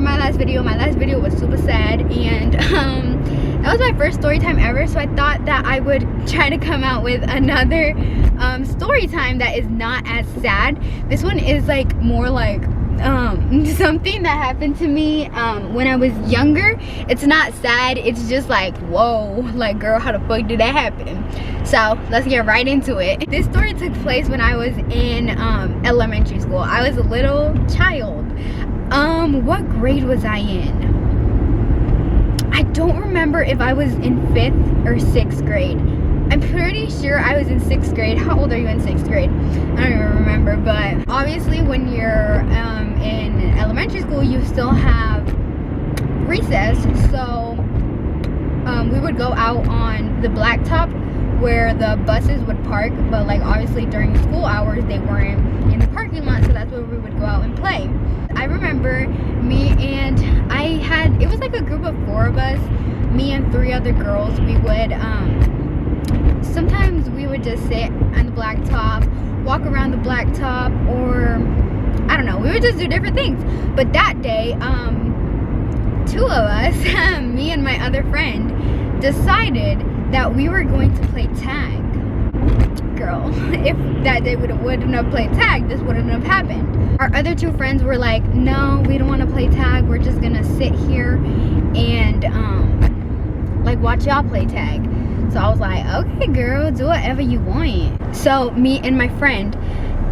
from my last video. My last video was super sad, and that was my first story time ever, so I thought that I would try to come out with another story time that is not as sad. This one is like more like something that happened to me when I was younger. It's not sad, it's just like, whoa, like girl, how the fuck did that happen? So let's get right into it. This story took place when I was in elementary school. I was a little child. What grade was I in? I don't remember if I was in 5th or 6th grade. I'm pretty sure I was in 6th grade. How old are you in 6th grade? I don't even remember, but obviously when you're in elementary school, you still have recess. So we would go out on the blacktop where the buses would park, but like obviously during school hours, they weren't in the parking lot, so that's where we would go out and play. I remember it was like a group of 4 of us, me and 3 other girls. We would, sometimes we would just sit on the blacktop, walk around the blacktop, or I don't know, we would just do different things. But that day, 2 of us, me and my other friend, decided that we were going to play tag. Girl, if that day we wouldn't have played tag, this wouldn't have happened. Our other 2 friends were like, no, we don't want to play tag, we're just gonna sit here and like watch y'all play tag. So I was like, okay girl, do whatever you want. So me and my friend,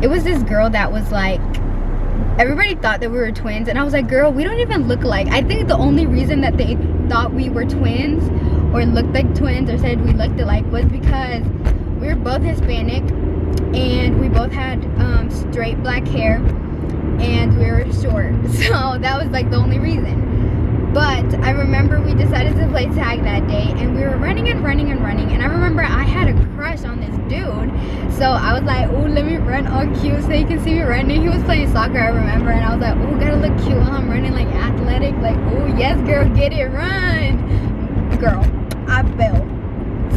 it was this girl that was like, everybody thought that we were twins, and I was like, girl, we don't even look alike. I think the only reason that they thought we were twins or looked like twins or said we looked alike was because we were both Hispanic and we both had straight black hair and we were short. So that was like the only reason. But I remember we decided to play tag that day, and we were running and running and running, and I remember I had a crush on this dude. So I was like, oh, let me run all cute so he can see me running. He was playing soccer, I remember, and I was like, oh, gotta look cute while I'm running, like athletic, like, oh yes girl, get it, run. Girl, I fell.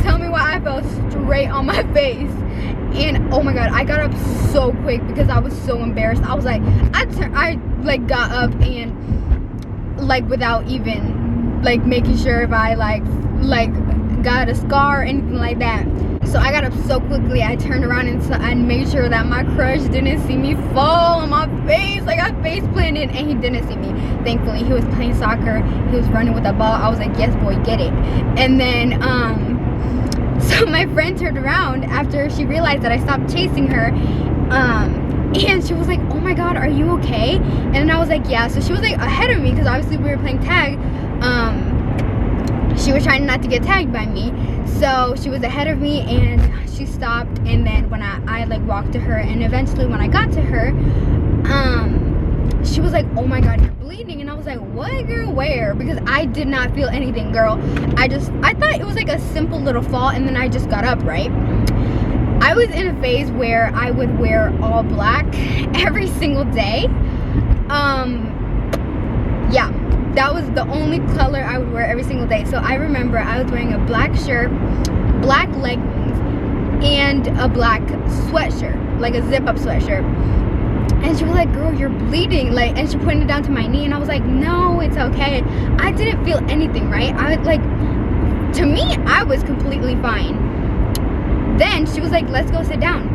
Tell me why I fell straight on my face. And oh my god, I got up so quick because I was so embarrassed. I was like, I like got up and like without even like making sure if I like got a scar or anything like that. So I got up so quickly, I turned around and made sure that my crush didn't see me fall on my face. Like I face planted and he didn't see me. Thankfully, he was playing soccer, he was running with a ball. I was like, yes boy, get it. And then so my friend turned around after she realized that I stopped chasing her, and she was like, oh my god, are you okay? And then I was like, yeah. So she was like ahead of me because obviously we were playing tag. She was trying not to get tagged by me, so she was ahead of me and she stopped. And then when I like walked to her, and eventually when I got to her, she was like, oh my god, you're bleeding. And I was like, what girl, where? Because I did not feel anything, girl. I thought it was like a simple little fall, and then I just got up, right? I was in a phase where I would wear all black every single day. Yeah, that was the only color I would wear every single day. So I remember I was wearing a black shirt, black leggings, and a black sweatshirt, like a zip-up sweatshirt. And she was like, girl, you're bleeding, like, and she pointed down to my knee, and I was like, no, it's okay. I didn't feel anything, right? To me, I was completely fine. Then she was like, let's go sit down.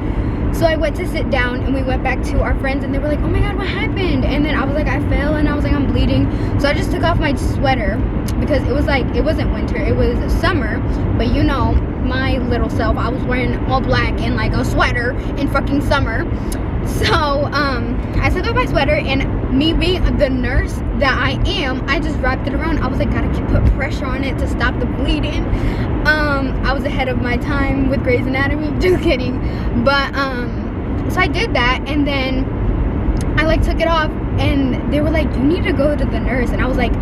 So I went to sit down, and we went back to our friends, and they were like, oh my god, what happened? And then I was like, I fell, and I was like, I'm bleeding. So I just took off my sweater because it was like, it wasn't winter, it was summer. But you know, my little self, I was wearing all black and like a sweater in fucking summer. So I took off my sweater, and me being the nurse that I am, I just wrapped it around. I was like, gotta put pressure on it to stop the bleeding. I was ahead of my time with Grey's Anatomy, just kidding. But so I did that, and then I like took it off, and they were like, you need to go to the nurse. And I was like,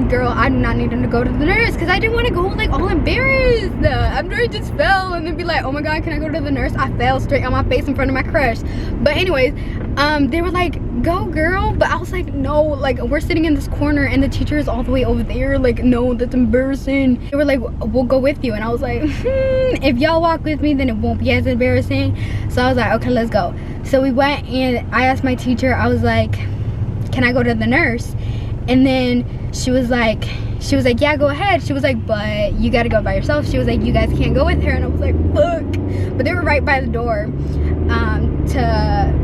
girl, I do not need to go to the nurse, because I didn't want to go like all embarrassed after I just fell and then be like, oh my god, can I go to the nurse? I fell straight on my face in front of my crush. But anyways, they were like, go girl. But I was like, no, like we're sitting in this corner and the teacher is all the way over there, like no, that's embarrassing. They were like, we'll go with you. And I was like, if y'all walk with me, then it won't be as embarrassing. So I was like, okay, let's go. So we went, and I asked my teacher, I was like, can I go to the nurse? And then she was like, yeah, go ahead. She was like, but you gotta go by yourself. She was like, you guys can't go with her. And I was like, fuck. But they were right by the door.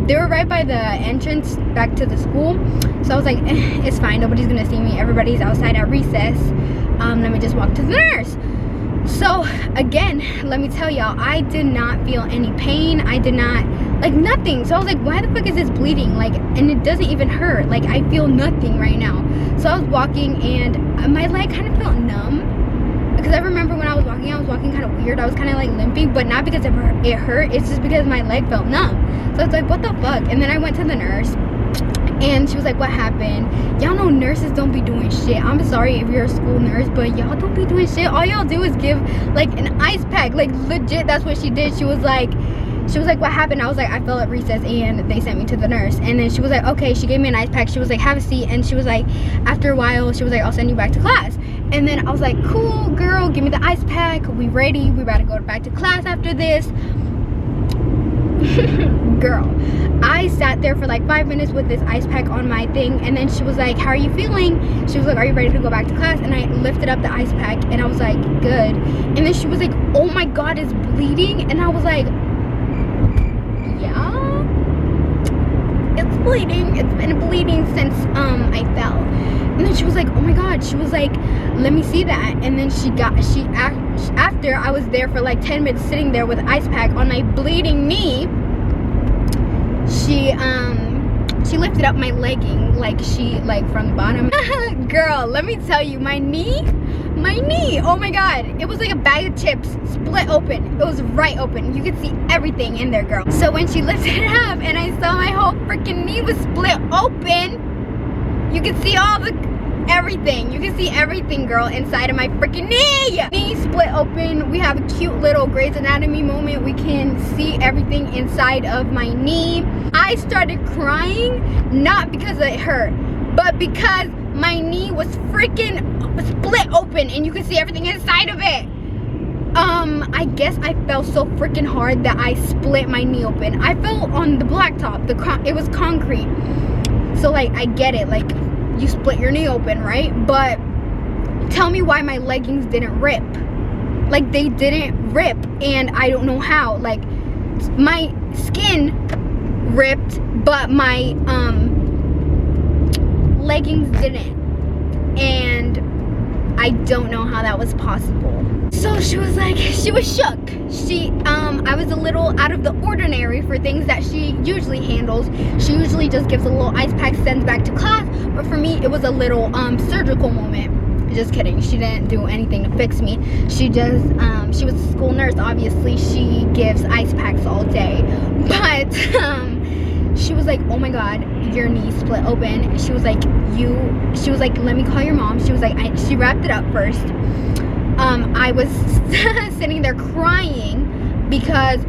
They were right by the entrance back to the school. So I was like, it's fine, nobody's gonna see me. Everybody's outside at recess. Let me just walk to the nurse. So again, let me tell y'all, I did not feel any pain. I did not, like, nothing. So I was like, why the fuck is this bleeding? Like, and it doesn't even hurt. Like, I feel nothing right now. So I was walking and my leg kind of felt numb. Because I remember when I was walking kind of weird. I was kind of like limping, but not because it hurt. It's just because my leg felt numb. So it's like, what the fuck? And then I went to the nurse and she was like, what happened? Y'all know nurses don't be doing shit. I'm sorry if you're a school nurse, but y'all don't be doing shit. All y'all do is give like an ice pack. Like, legit, that's what she did. She was like, what happened? I was like, I fell at recess and they sent me to the nurse. And then she was like, okay. She gave me an ice pack. She was like, have a seat. And she was like, after a while, she was like, I'll send you back to class. And then I was like, cool, girl, give me the ice pack. We ready. We about to go back to class after this. Girl, I sat there for like 5 minutes with this ice pack on my thing. And then she was like, how are you feeling? She was like, are you ready to go back to class? And I lifted up the ice pack and I was like, good. And then she was like, oh my God, it's bleeding. And I was like, yeah, it's bleeding. It's been bleeding since I fell. And then she was like, oh my God. She was like, let me see that. And then after I was there for like 10 minutes sitting there with ice pack on my bleeding knee, she lifted up my legging like from the bottom. Girl, let me tell you, my knee, oh my God, it was like a bag of chips split open. It was right open. You could see everything in there, girl. So when she lifted it up and I saw my whole freaking knee was split open, you could see everything. You can see everything, girl, inside of my freaking knee. Knee split open. We have a cute little Grey's Anatomy moment. We can see everything inside of my knee. I started crying, not because it hurt, but because my knee was freaking split open and you can see everything inside of it. I guess I fell so freaking hard that I split my knee open. I fell on the blacktop. It was concrete. So like, I get it, like, you split your knee open, right? But tell me why my leggings didn't rip. Like, they didn't rip, and I don't know how. Like, my skin ripped, but my leggings didn't. And I don't know how that was possible. So she was like, she was shook. I was a little out of the ordinary for things that she usually handles. She usually just gives a little ice pack, sends back to class. But for me, it was a little surgical moment. Just kidding. She didn't do anything to fix me. She just, she was a school nurse. Obviously, she gives ice packs all day. But she was like, oh my God, your knee split open. She was like, let me call your mom. She was like, she wrapped it up first. I was sitting there crying because,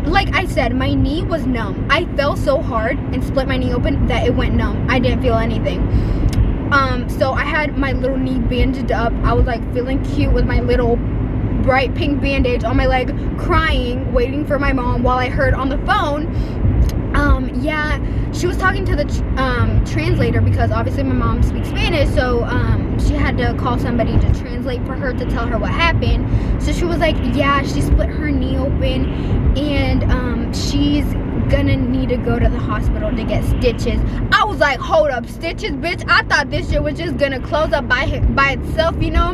like I said, my knee was numb. I fell so hard and split my knee open that it went numb. I didn't feel anything. So I had my little knee bandaged up. I was like feeling cute with my little bright pink bandage on my leg, crying, waiting for my mom, while I heard on the phone, yeah, she was talking to the translator, because obviously my mom speaks Spanish, so she had to call somebody to translate for her to tell her what happened. So she was like, yeah, she split her knee open and she's gonna need to go to the hospital to get stitches. I was like, hold up, stitches, bitch? I thought this shit was just gonna close up by itself, you know?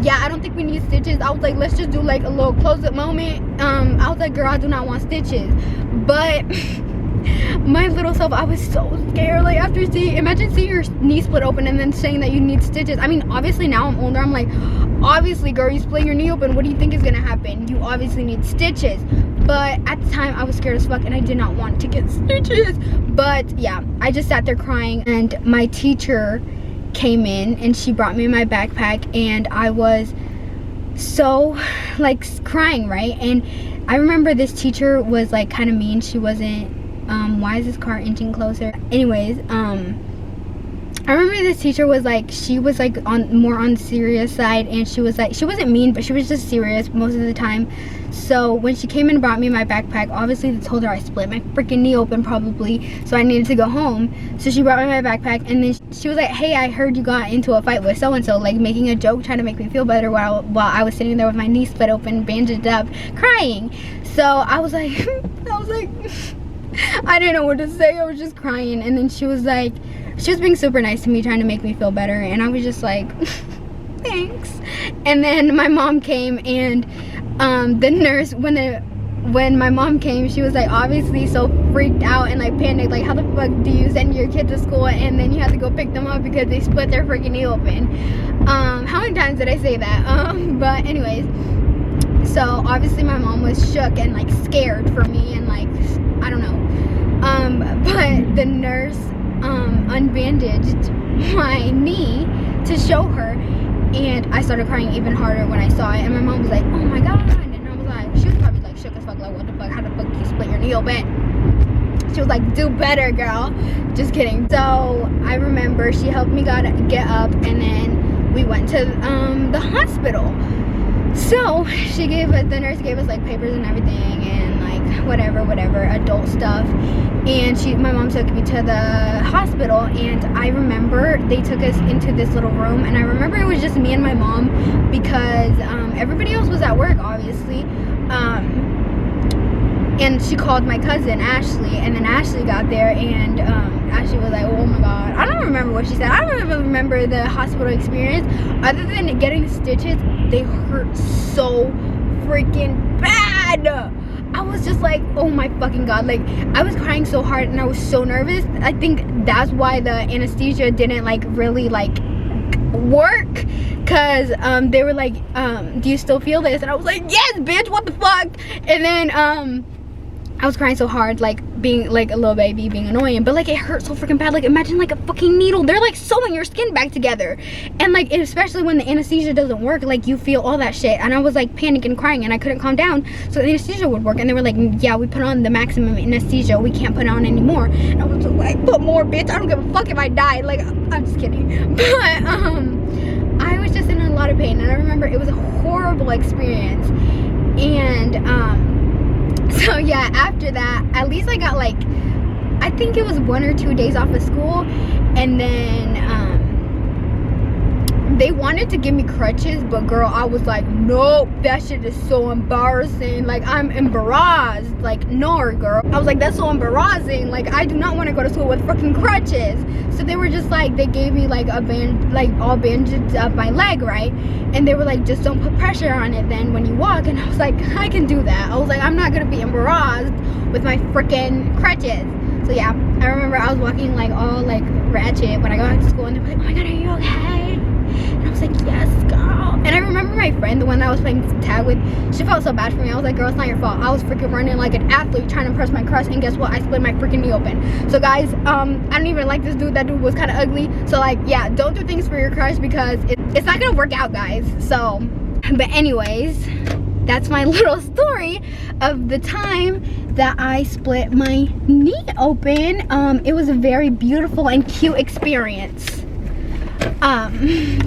Yeah, I don't think we need stitches. I was like, let's just do like a little close up moment. I was like, girl, I do not want stitches. But my little self, I was so scared. Like, after imagine seeing your knee split open and then saying that you need stitches. I mean, obviously now I'm older, I'm like, obviously, girl, you split your knee open, what do you think is gonna happen? You obviously need stitches. But at the time I was scared as fuck and I did not want to get stitches. But yeah, I just sat there crying, and my teacher came in and she brought me my backpack, and I was so like crying, right? And I remember this teacher was like kind of mean. She wasn't, why is this car inching closer? Anyways, I I remember this teacher was like, she was like more on the serious side, and she was like, she wasn't mean, but she was just serious most of the time. So when she came and brought me my backpack, obviously they told her I split my freaking knee open probably, so I needed to go home. So she brought me my backpack, and then she was like, hey, I heard you got into a fight with so and so, like making a joke, trying to make me feel better while I was sitting there with my knee split open, bandaged up, crying. So I was like I didn't know what to say. I was just crying. And then she was like, she was being super nice to me, trying to make me feel better, and I was just like, thanks. And then my mom came, and the nurse, when my mom came, she was like obviously so freaked out and like panicked, like how the fuck do you send your kid to school and then you have to go pick them up because they split their freaking knee open? How many times did I say that? But anyways, so obviously my mom was shook and like scared for me, and like I don't know, but the nurse unbandaged my knee to show her, and I started crying even harder when I saw it, and my mom was like, oh my god. And I was like, she was probably like shook as fuck, like what the fuck, how the fuck do you split your knee open? She was like, do better, girl. Just kidding. So I remember she helped me get up, and then we went to the hospital. So she the nurse gave us like papers and everything, and like whatever adult stuff, and my mom took me to the hospital, and I remember they took us into this little room, and I remember it was just me and my mom because everybody else was at work obviously, and she called my cousin Ashley, and then Ashley got there, and Ashley was like, oh my god, I don't remember what she said. I don't even remember the hospital experience other than getting stitches. They hurt so freaking bad. I was just like, oh my fucking god, like I was crying so hard and I was so nervous. I think that's why the anesthesia didn't like really like work, because they were like, do you still feel this? And I was like, yes bitch, what the fuck? And then I was crying so hard, like being like a little baby, being annoying, but like it hurt so freaking bad. Like imagine like a fucking needle, they're like sewing your skin back together, and like especially when the anesthesia doesn't work, like you feel all that shit. And I was like panicking, crying, and I couldn't calm down so the anesthesia would work, and they were like, yeah, we put on the maximum anesthesia, we can't put on anymore. And I was just like, put more bitch, I don't give a fuck if I die. Like I'm just kidding. But I was just in a lot of pain, and I remember it was a horrible experience. And so yeah, after that, at least I got like, I think it was 1 or 2 days off of school, and then they wanted to give me crutches, but girl, I was like, nope, that shit is so embarrassing. Like I'm embarrassed. Like no, girl. I was like, that's so embarrassing. Like I do not want to go to school with fucking crutches. So they were just like, they gave me like a band, like all bandaged up my leg, right? And they were like, just don't put pressure on it then when you walk. And I was like, I can do that. I was like, I'm not gonna be embarrassed with my freaking crutches. So yeah, I remember I was walking like all like ratchet when I got to school, and they were like, oh my god, are you okay? And I was like, yes, girl. And I remember my friend, the one that I was playing tag with, she felt so bad for me. I was like, girl, it's not your fault. I was freaking running like an athlete trying to impress my crush, and guess what? I split my freaking knee open. So guys, I don't even like this dude. That dude was kind of ugly. So like, yeah, don't do things for your crush because it's not gonna work out, guys. So, but anyways, that's my little story of the time that I split my knee open. It was a very beautiful and cute experience.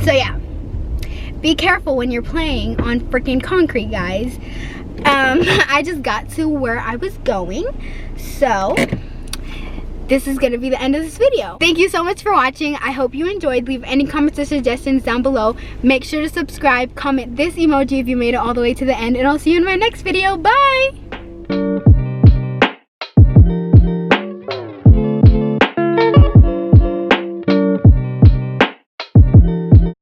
So yeah, be careful when you're playing on freaking concrete, guys. I just got to where I was going, so this is gonna be the end of this video. Thank you so much for watching. I hope you enjoyed. Leave any comments or suggestions down below. Make sure to subscribe, comment this emoji if you made it all the way to the end, and I'll see you in my next video. Bye.